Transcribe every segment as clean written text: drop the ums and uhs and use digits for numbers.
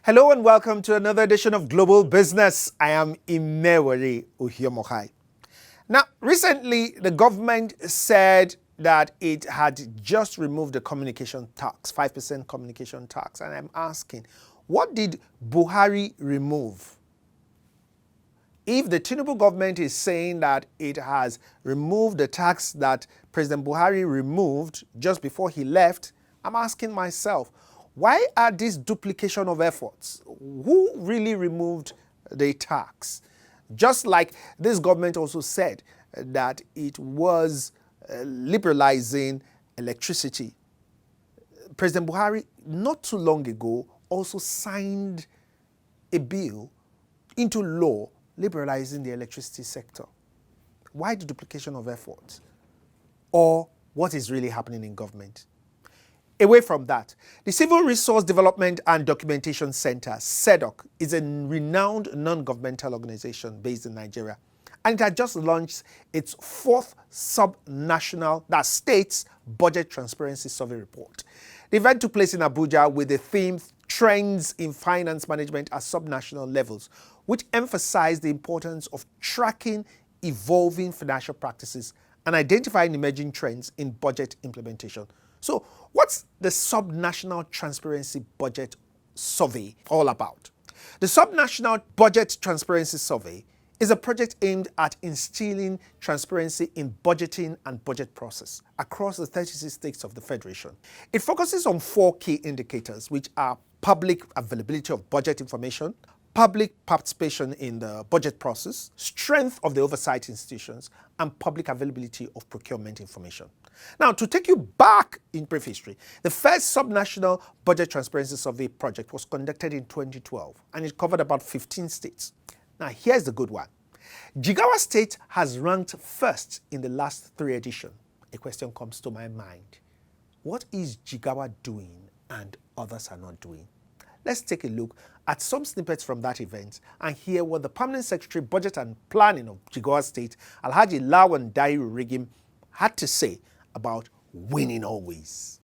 Hello and welcome to another edition of Global Business. I am Imewere Uhiomokai. Now, recently, the government said that it had just removed the communication tax, 5% communication tax. And I'm asking, what did Buhari remove? If the Tinubu government is saying that it has removed the tax that President Buhari removed just before he left, I'm asking myself, why are these duplication of efforts? Who really removed the tax? Just like this government also said that it was liberalizing electricity. President Buhari, not too long ago, also signed a bill into law liberalizing the electricity sector. Why the duplication of efforts? Or what is really happening in government? Away from that, the Civil Resource Development and Documentation Center, CIRDDOC, is a renowned non-governmental organization based in Nigeria. And it had just launched its fourth sub-national, that state's budget transparency survey report. The event took place in Abuja with the theme Trends in Finance Management at Sub-National Levels, which emphasized the importance of tracking evolving financial practices and identifying emerging trends in budget implementation. So, what's the Sub-National Transparency Budget Survey all about? The Sub-National Budget Transparency Survey is a project aimed at instilling transparency in budgeting and budget process across the 36 states of the Federation. It focuses on 4 key indicators, which are public availability of budget information, public participation in the budget process, strength of the oversight institutions, and public availability of procurement information. Now, to take you back in brief history, the first sub-national budget transparency survey project was conducted in 2012, and it covered about 15 states. Now, here's the good one. Jigawa State has ranked first in the last 3 editions. A question comes to my mind. What is Jigawa doing and others are not doing? Let's take a look at some snippets from that event and hear what the Permanent Secretary, Budget and Planning of Jigawa State, Alhaji Lawan Dairu Rigim, had to say about winning always.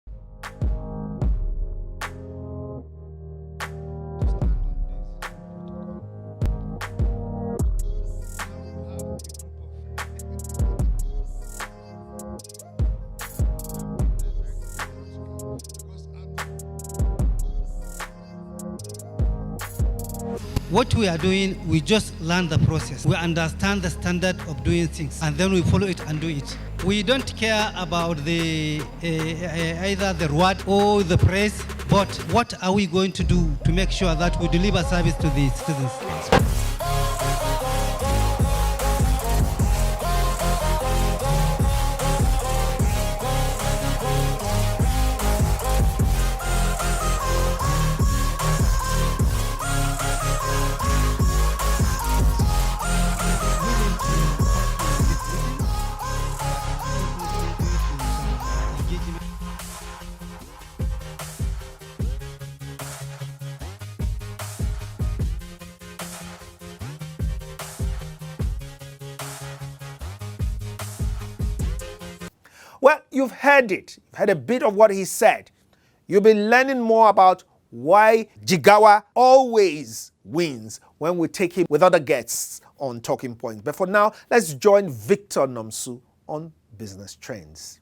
What we are doing, we just learn the process. We understand the standard of doing things, and then we follow it and do it. We don't care about the either the reward or the praise, but what are we going to do to make sure that we deliver service to the citizens? Well, you've heard it. You've heard a bit of what he said. You'll be learning more about why Jigawa always wins when we take him with other guests on Talking Points. But for now, let's join Victor Nomsu on Business Trends.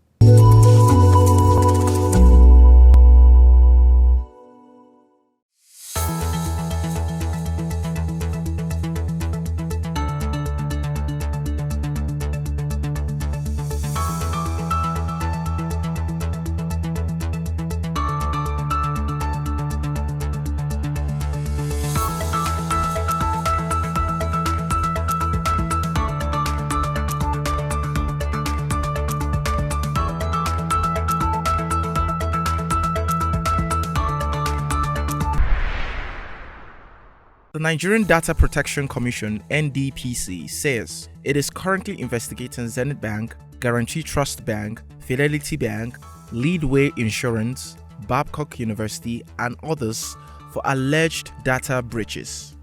The Nigerian Data Protection Commission (NDPC) says it is currently investigating Zenith Bank, Guarantee Trust Bank, Fidelity Bank, Leadway Insurance, Babcock University, and others for alleged data breaches.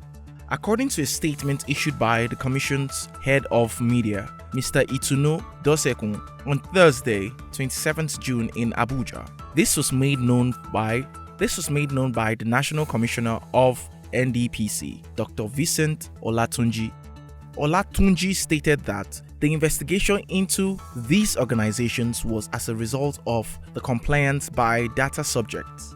According to a statement issued by the Commission's head of media, Mr. Itunu Dosekun, on Thursday, 27th June in Abuja. This was made known by This was made known by the National Commissioner of NDPC, Dr. Vincent Olatunji. Olatunji stated that the investigation into these organizations was as a result of the compliance by data subjects.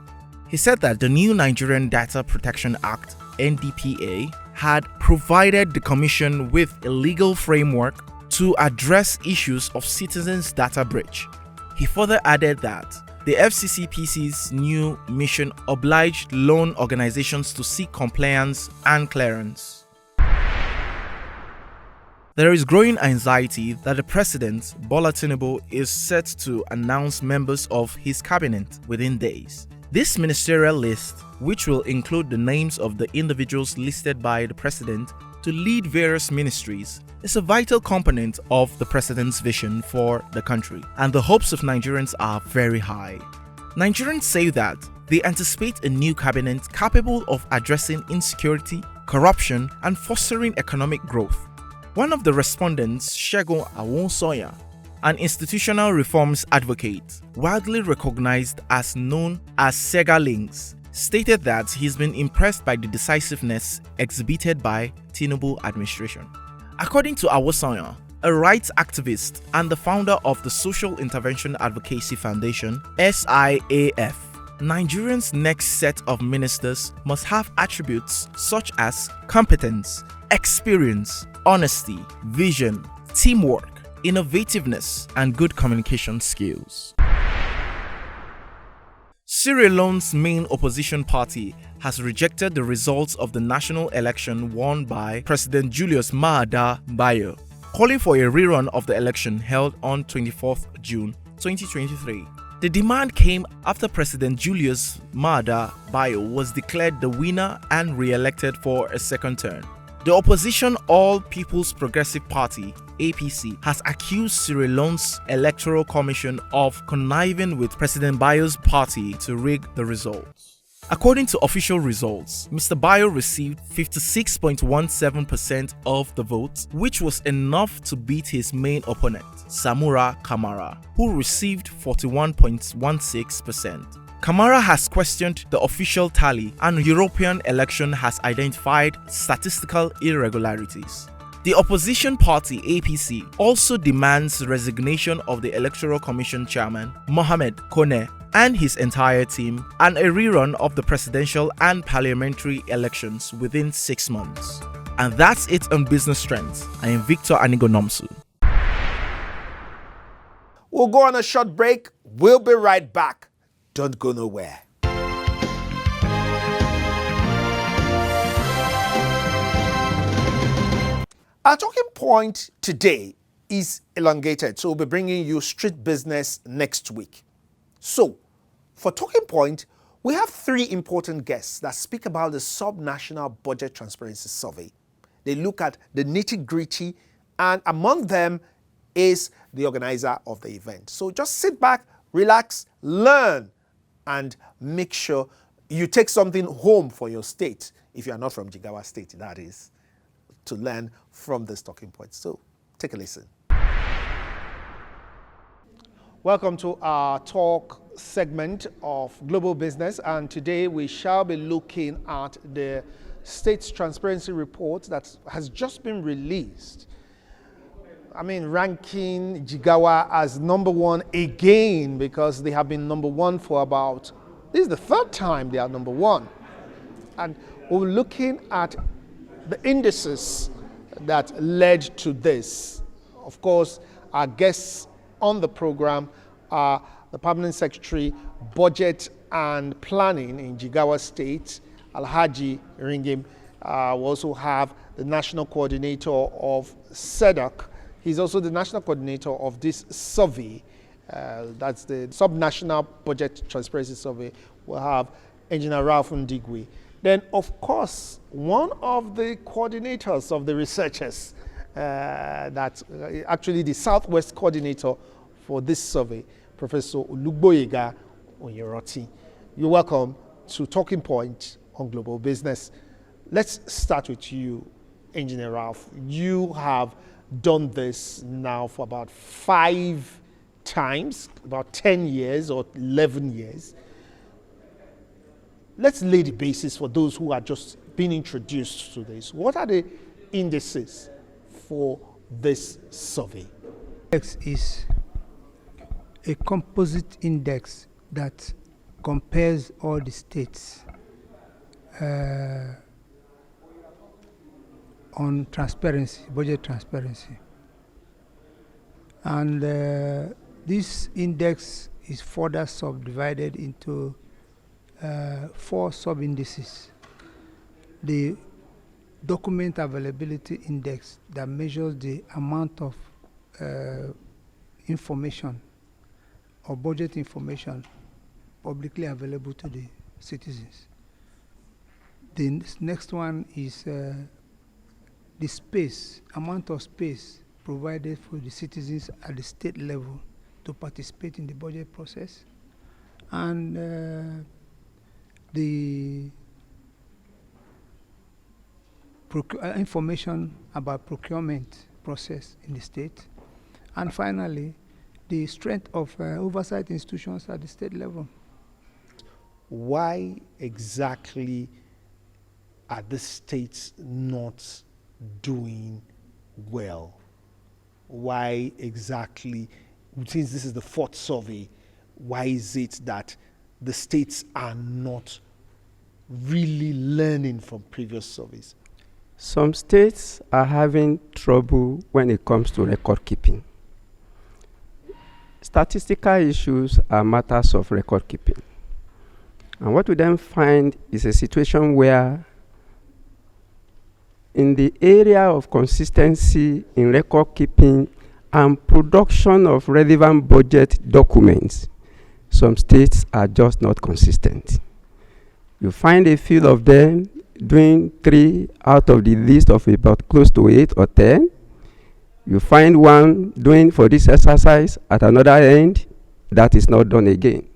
He said that the new Nigerian Data Protection Act, NDPA, had provided the Commission with a legal framework to address issues of citizens' data breach. He further added that the FCCPC's new mission obliged loan organizations to seek compliance and clearance. There is growing anxiety that the President, Bola Tinubu, is set to announce members of his cabinet within days. This ministerial list, which will include the names of the individuals listed by the President to lead various ministries, is a vital component of the President's vision for the country, and the hopes of Nigerians are very high. Nigerians say that they anticipate a new cabinet capable of addressing insecurity, corruption, and fostering economic growth. One of the respondents, Segun Awonsoya, an institutional reforms advocate, widely recognized as known as Sega Links, stated that he's been impressed by the decisiveness exhibited by Tinubu administration. According to Awonsoya, a rights activist and the founder of the Social Intervention Advocacy Foundation, SIAF, Nigerians' next set of ministers must have attributes such as competence, experience, honesty, vision, teamwork, innovativeness, and good communication skills. Sierra Leone's main opposition party has rejected the results of the national election won by President Julius Maada Bio, calling for a rerun of the election held on 24th June 2023. The demand came after President Julius Maada Bio was declared the winner and re-elected for a second term. The opposition All People's Progressive Party, APC, has accused Sierra Leone's Electoral Commission of conniving with President Bio's party to rig the results. According to official results, Mr. Bio received 56.17% of the votes, which was enough to beat his main opponent, Samura Kamara, who received 41.16%. Kamara has questioned the official tally, and European election has identified statistical irregularities. The opposition party APC also demands resignation of the Electoral Commission chairman Mohamed Kone and his entire team, and a rerun of the presidential and parliamentary elections within 6 months. And that's it on Business Trends. I am Victor Anigo-Nomsu. We'll go on a short break. We'll be right back. Don't go nowhere. Our talking point today is elongated, so we'll be bringing you street business next week. So, for talking point, we have 3 important guests that speak about the Subnational Budget Transparency Survey. They look at the nitty-gritty, and among them is the organizer of the event. So just sit back, relax, learn, and make sure you take something home for your state, if you are not from Jigawa State, that is, to learn from this talking point. So take a listen. Welcome to our talk segment of Global Business, and today we shall be looking at the State's Transparency Report that has just been released. Ranking Jigawa as number 1 again, because they have been number 1 for about, this is the 3rd time they are number 1. And we're looking at the indices that led to this. Of course, our guests on the program are the Permanent Secretary, Budget and Planning in Jigawa State, Alhaji Ringim. We also have the National Coordinator of CIRDDOC. He's also the national coordinator of this survey. That's the Subnational Budget Transparency Survey. We'll have Engineer Ralph Ndigwe. Then, of course, one of the coordinators of the researchers, that's actually the Southwest coordinator for this survey, Professor Olugboyega Oyeroti. You're welcome to Talking Point on Global Business. Let's start with you, Engineer Ralph. You have done this now for about 5 times, about 10 years or 11 years. let's lay the basis for those who are just being introduced to this. What are the indices for this survey? Index is a composite index that compares all the states on transparency, budget transparency. And this index is further subdivided into 4 sub-indices. The document availability index that measures the amount of information or budget information publicly available to the citizens. The next one is the space, amount of space provided for the citizens at the state level to participate in the budget process, and the information about procurement process in the state, and finally, the strength of oversight institutions at the state level. Why exactly are the states not doing well? Why exactly, since this is the 4th survey, why is it that the states are not really learning from previous surveys? Some states are having trouble when it comes to record keeping. Statistical issues are matters of record keeping. And what we then find is a situation where in the area of consistency in record keeping and production of relevant budget documents, some states are just not consistent. You find a few of them doing 3 out of the list of about close to 8 or 10. You find one doing for this exercise at another end that is not done again.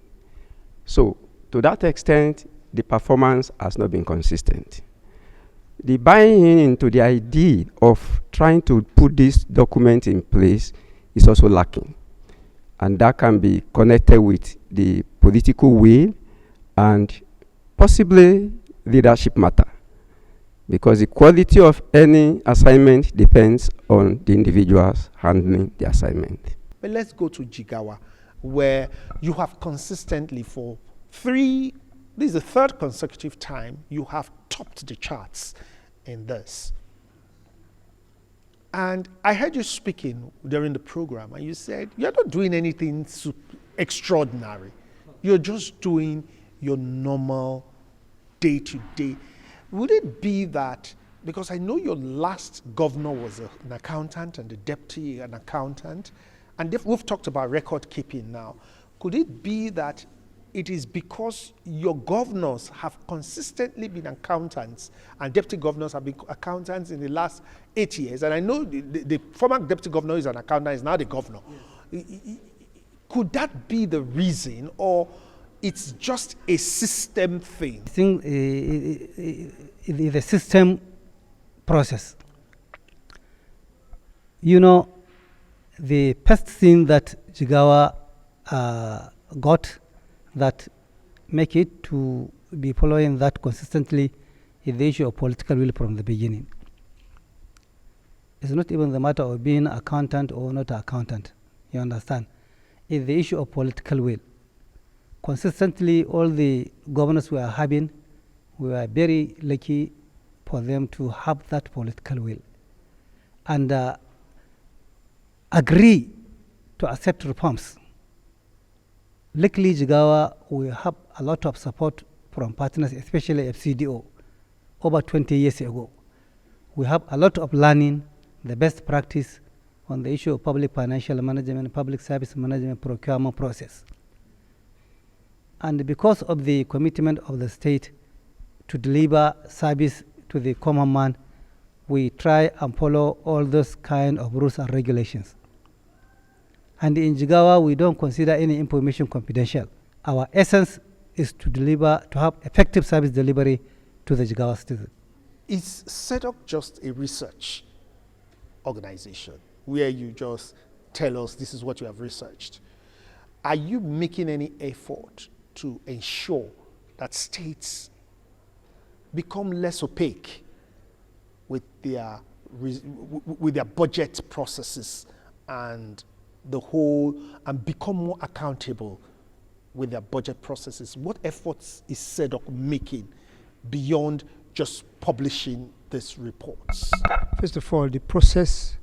So to that extent, the performance has not been consistent. The buying into the idea of trying to put this document in place is also lacking. And that can be connected with the political will and possibly leadership matter. Because the quality of any assignment depends on the individuals handling the assignment. But let's go to Jigawa, where you have consistently for 3, this is the 3rd consecutive time you have topped the charts in this. And I heard you speaking during the program, and you said you're not doing anything extraordinary. You're just doing your normal day-to-day. Would it be that, because I know your last governor was an accountant and the deputy an accountant, and we've talked about record keeping now, could it be that it is because your governors have consistently been accountants and deputy governors have been accountants in the last 8 years, and I know the former deputy governor is an accountant, is now the governor. Yes. Could that be the reason, or it's just a system thing? I think it is a system process. You know, the first thing that Jigawa got that make it to be following that consistently is the issue of political will from the beginning. It's not even the matter of being accountant or not accountant, you understand? It's the issue of political will. Consistently, all the governors we are having, we are very lucky for them to have that political will and agree to accept reforms. Luckily, Jigawa, we have a lot of support from partners, especially FCDO, over 20 years ago. We have a lot of learning, the best practice on the issue of public financial management, public service management, procurement process. And because of the commitment of the state to deliver service to the common man, we try and follow all those kind of rules and regulations. And in Jigawa, we don't consider any information confidential. Our essence is to deliver, to have effective service delivery to the Jigawa citizen. Is CIRDDOC just a research organization where you just tell us this is what you have researched? Are you making any effort to ensure that states become less opaque with their budget processes and become more accountable with their budget processes? What efforts is CIRDDOC making beyond just publishing these reports? First of all, the process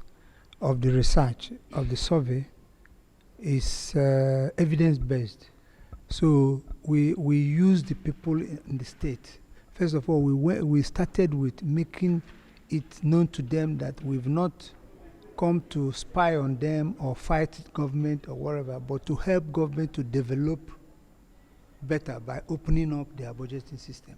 of the research of the survey is evidence-based. So we use the people in the state. First of all, we started with making it known to them that we've not come to spy on them or fight government or whatever, but to help government to develop better by opening up their budgeting system.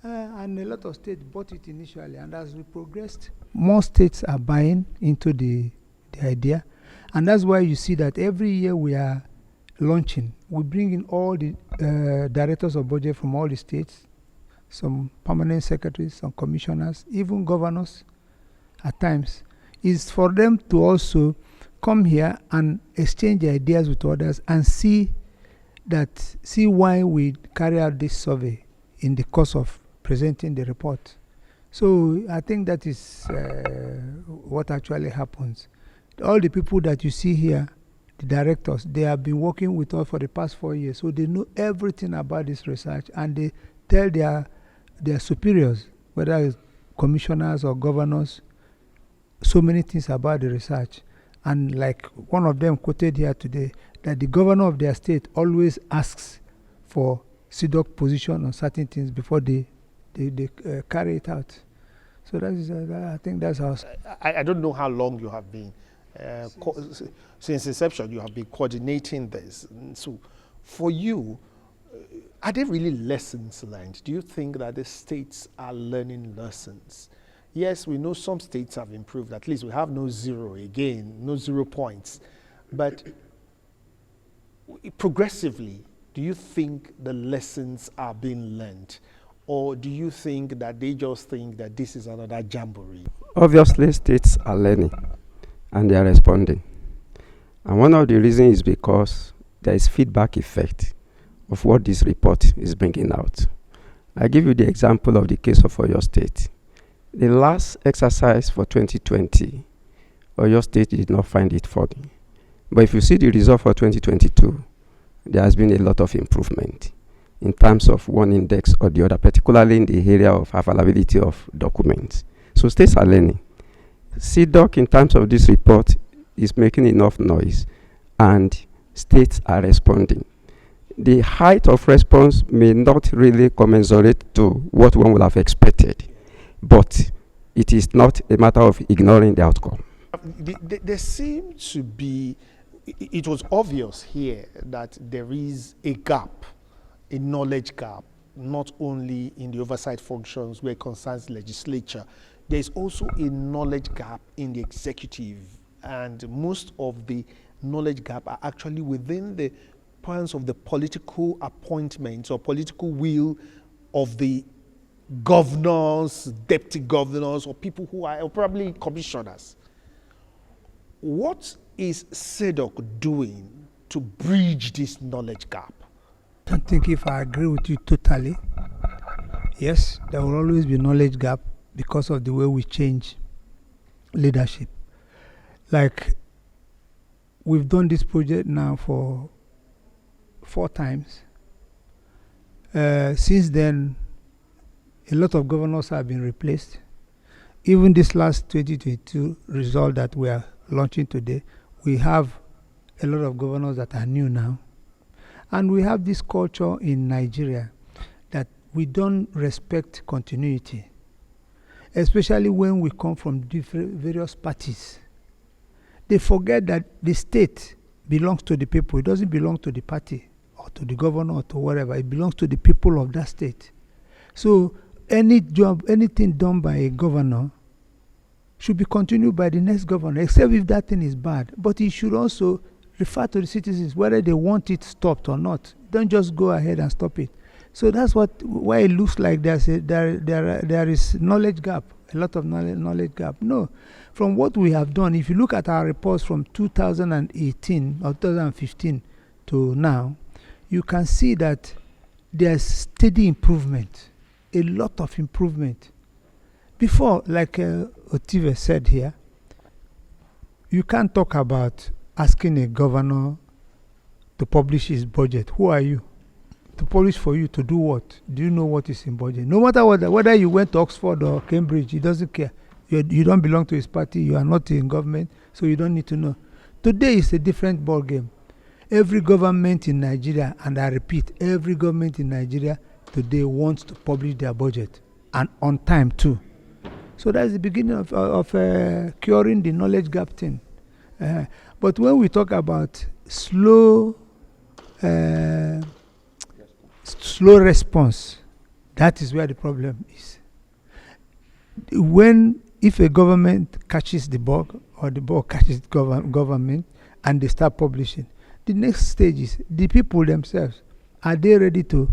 And a lot of states bought it initially, and as we progressed, more states are buying into the idea. And that's why you see that every year we are launching, we bring in all the directors of budget from all the states, some permanent secretaries, some commissioners, even governors at times, is for them to also come here and exchange ideas with others and see why we carry out this survey in the course of presenting the report. So I think that is what actually happens. All the people that you see here, the directors, they have been working with us for the past 4 years, so they know everything about this research, and they tell their superiors, whether it's commissioners or governors, so many things about the research. And like one of them quoted here today, that the governor of their state always asks for CIRDDOC position on certain things before they carry it out. So that is, I think that's how. I don't know how long you have been, since inception, you have been coordinating this. So for you, are there really lessons learned? Do you think that the states are learning lessons? Yes, we know some states have improved. At least we have no 0 points. But progressively, do you think the lessons are being learned? Or do you think that they just think that this is another jamboree? Obviously, states are learning and they are responding. And one of the reasons is because there is feedback effect of what this report is bringing out. I give you the example of the case of Oyo State. The last exercise for 2020, Oyo State did not find it funny. But if you see the result for 2022, there has been a lot of improvement in terms of one index or the other, particularly in the area of availability of documents. So states are learning. CIRDDOC, in terms of this report, is making enough noise, and states are responding. The height of response may not really commensurate to what one would have expected, but it is not a matter of ignoring the outcome. There seems to be, it was obvious here that there is a gap, a knowledge gap, not only in the oversight functions where it concerns legislature. There's also a knowledge gap in the executive, and most of the knowledge gap are actually within the plans of the political appointments or political will of the governors, deputy governors, or people who are probably commissioners. What is CIRDDOC doing to bridge this knowledge gap? I don't think if I agree with you totally. Yes, there will always be knowledge gap because of the way we change leadership. Like, we've done this project now for 4 times. Since then, a lot of governors have been replaced. Even this last 2022 result that we are launching today, we have a lot of governors that are new now. And we have this culture in Nigeria that we don't respect continuity, especially when we come from various parties. They forget that the state belongs to the people. It doesn't belong to the party or to the governor or to whatever. It belongs to the people of that state. So anything done by a governor should be continued by the next governor, except if that thing is bad. But he should also refer to the citizens whether they want it stopped or not. Don't just go ahead and stop it. So that's why it looks like there is knowledge gap, a lot of knowledge gap. No, from what we have done, if you look at our reports from 2018 or 2015 to now, you can see that there's steady improvement a lot of improvement. Before, like Otive said here, you can't talk about asking a governor to publish his budget. Who are you? To publish for you to do what? Do you know what is in budget? No matter whether you went to Oxford or Cambridge, he doesn't care. You don't belong to his party, you are not in government, so you don't need to know. Today is a different ball game. Every government in Nigeria, and I repeat, every government in Nigeria today wants to publish their budget, and on time too. So that's the beginning of curing the knowledge gap thing. But when we talk about slow response, that is where the problem is. If a government catches the bug, or the bug catches government, and they start publishing, the next stage is the people themselves. Are they ready to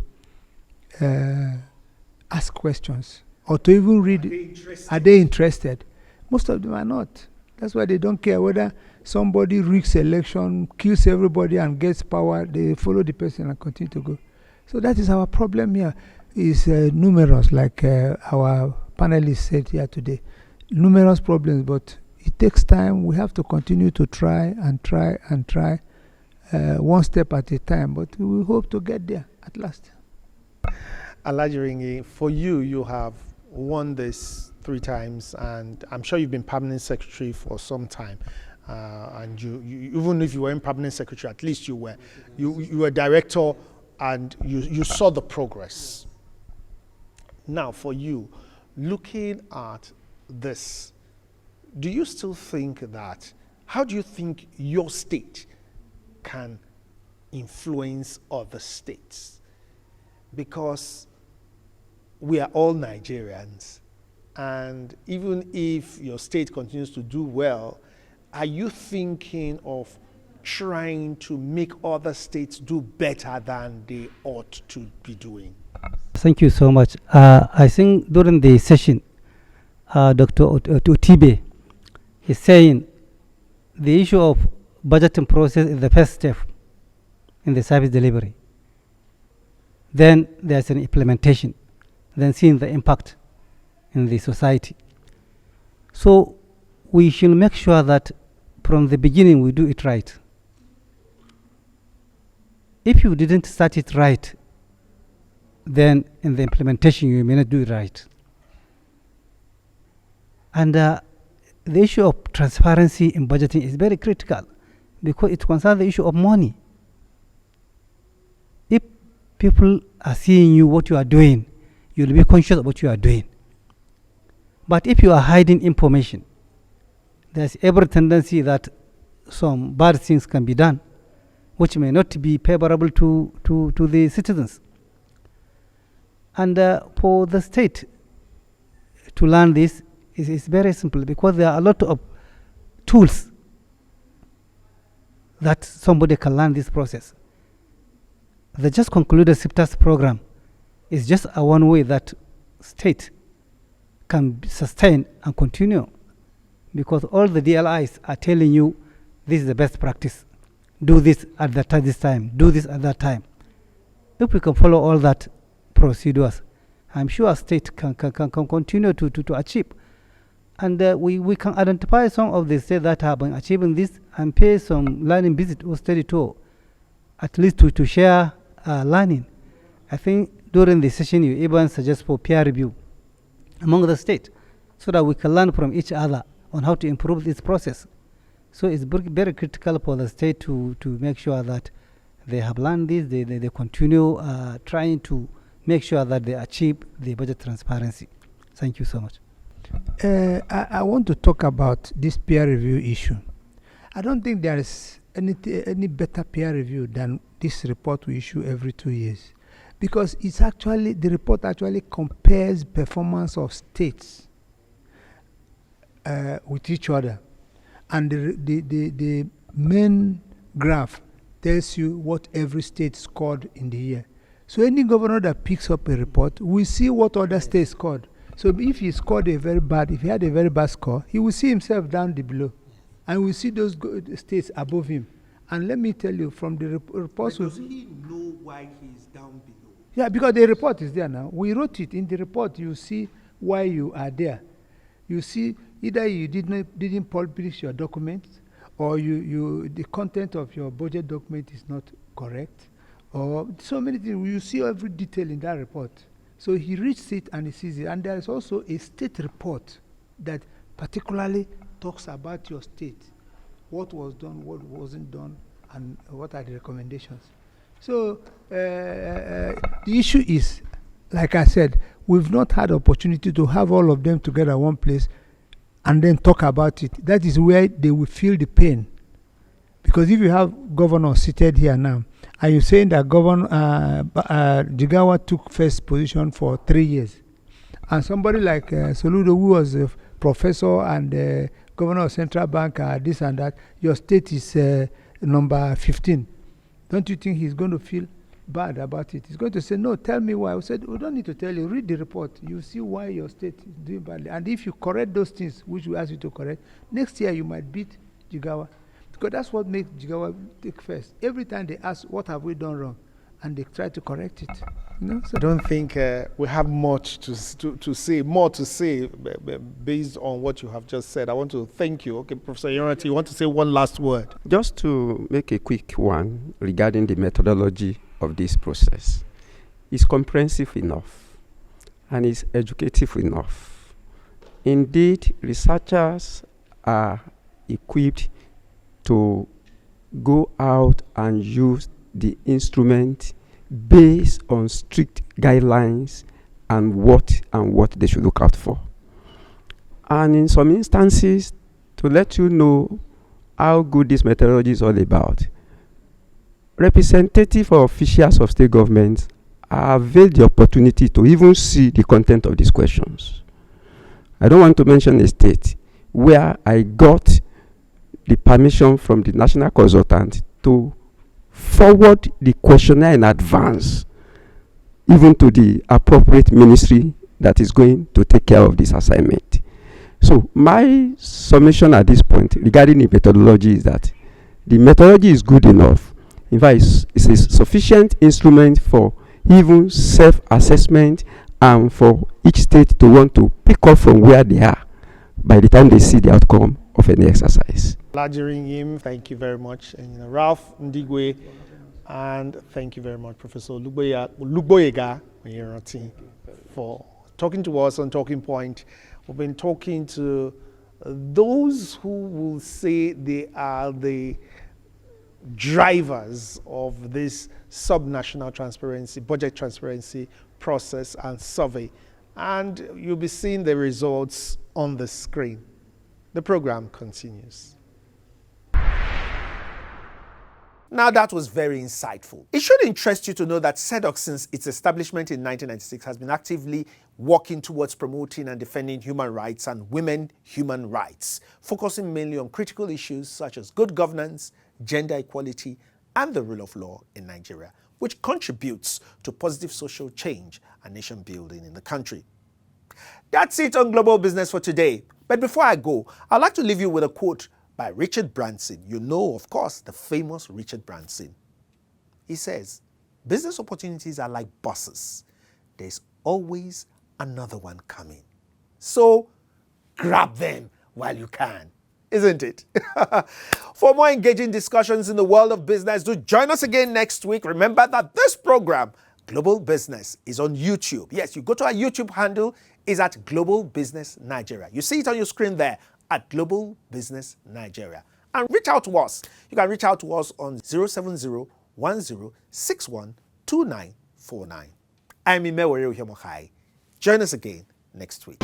ask questions or to even read? Are they interested? Most of them are not. That's why they don't care whether somebody rigs election, kills everybody, and gets power. They follow the person and continue to go. So that is our problem here. Is numerous, like our panelists said here today. Numerous problems, but it takes time. We have to continue to try and try and try, one step at a time. But we hope to get there at last. Alajiringi, for you, you have won this 3 times, and I'm sure you've been permanent secretary for some time. And you even if you weren't permanent secretary, at least you were director, and you saw the progress. Now, for you, looking at this, do you still think that, how do you think your state can influence other states? Because we are all Nigerians, and even if your state continues to do well, are you thinking of trying to make other states do better than they ought to be doing? Thank you so much. I think during the session, Dr. Otibe is saying the issue of budgeting process is the first step in the service delivery. Then there's an implementation, then seeing the impact in the society. So we should make sure that from the beginning we do it right. If you didn't start it right, then in the implementation you may not do it right. And the issue of transparency in budgeting is very critical because it concerns the issue of money. If people are seeing you, what you are doing, you'll be conscious of what you are doing. But if you are hiding information, there's every tendency that some bad things can be done, which may not be favorable to the citizens. And for the state to learn this is very simple, because there are a lot of tools that somebody can learn this process. The just concluded SIPTAS program is just a one way that state can sustain and continue, because all the DLIs are telling you this is the best practice. Do this at this time, do this at that time. If we can follow all that procedures, I'm sure a state can continue to achieve. And we can identify some of the states that have been achieving this and pay some learning visit or study tour, at least to share learning. I think during the session you even suggest for peer review among the states so that we can learn from each other on how to improve this process. So it's very critical for the state to make sure that they have learned this, they continue trying to make sure that they achieve the budget transparency. Thank you so much. I want to talk about this peer review issue. I don't think there is any better peer review than this report we issue every 2 years, because it's actually, the report actually compares performance of states with each other, and the main graph tells you what every state scored in the year. So any governor that picks up a report will see what other states scored. So if he scored if he had a very bad score, he will see himself down below, and we see those states above him. And let me tell you, from the reports, does he know why he's down below? Yeah, because the report is there now. We wrote it in the report. You see why you are there. You see either you didn't publish your documents, or the content of your budget document is not correct, or so many things. You see every detail in that report. So he reads it and he sees it. And there is also a state report that particularly talks about your state, what was done, what wasn't done, and what are the recommendations. So the issue is, like I said, we've not had opportunity to have all of them together one place and then talk about it. That is where they will feel the pain. Because if you have governor seated here now, and you're saying that Governor Jigawa took first position for 3 years, and somebody like Soludo, who was a professor and governor of central bank, this and that, your state is number 15. Don't you think he's going to feel bad about it? He's going to say, no, tell me why. I said, we don't need to tell you. Read the report. You see why your state is doing badly. And if you correct those things, which we ask you to correct, next year you might beat Jigawa. Because that's what makes Jigawa take first. Every time they ask, what have we done wrong? And they try to correct it. You know? So I don't think we have much to say, more to say based on what you have just said. I want to thank you. Okay, Professor Yorati, you want to say one last word? Just to make a quick one regarding the methodology of this process. It's comprehensive enough and it's educative enough. Indeed, researchers are equipped to go out and use the instrument based on strict guidelines and what they should look out for. And in some instances, to let you know how good this methodology is all about, representative or officials of state governments avail the opportunity to even see the content of these questions. I don't want to mention a state where I got the permission from the national consultant to forward the questionnaire in advance, even to the appropriate ministry that is going to take care of this assignment. So my summation at this point regarding the methodology is that the methodology is good enough. In fact, it's a sufficient instrument for even self-assessment and for each state to want to pick up from where they are by the time they see the outcome of any exercise. Lajirin, thank you very much. And Ralph Ndigwe, and thank you very much, Professor Lugboyega, for talking to us on Talking Point. We've been talking to those who will say they are the drivers of this subnational transparency, budget transparency process and survey. And you'll be seeing the results on the screen. The program continues. Now that was very insightful. It should interest you to know that CIRDDOC, since its establishment in 1996, has been actively working towards promoting and defending human rights and women human rights, focusing mainly on critical issues such as good governance, gender equality, and the rule of law in Nigeria, which contributes to positive social change and nation building in the country. That's it on Global Business for today. But before I go, I'd like to leave you with a quote by Richard Branson. You know, of course, the famous Richard Branson. He says, business opportunities are like buses. There's always another one coming. So grab them while you can, isn't it? For more engaging discussions in the world of business, do join us again next week. Remember that this program, Global Business, is on YouTube. Yes, you go to our YouTube handle, is at Global Business Nigeria. You see it on your screen there, at Global Business Nigeria. And reach out to us. You can reach out to us on 070-1061-2949. I'm Imewere Uhiamokhai. Join us again next week.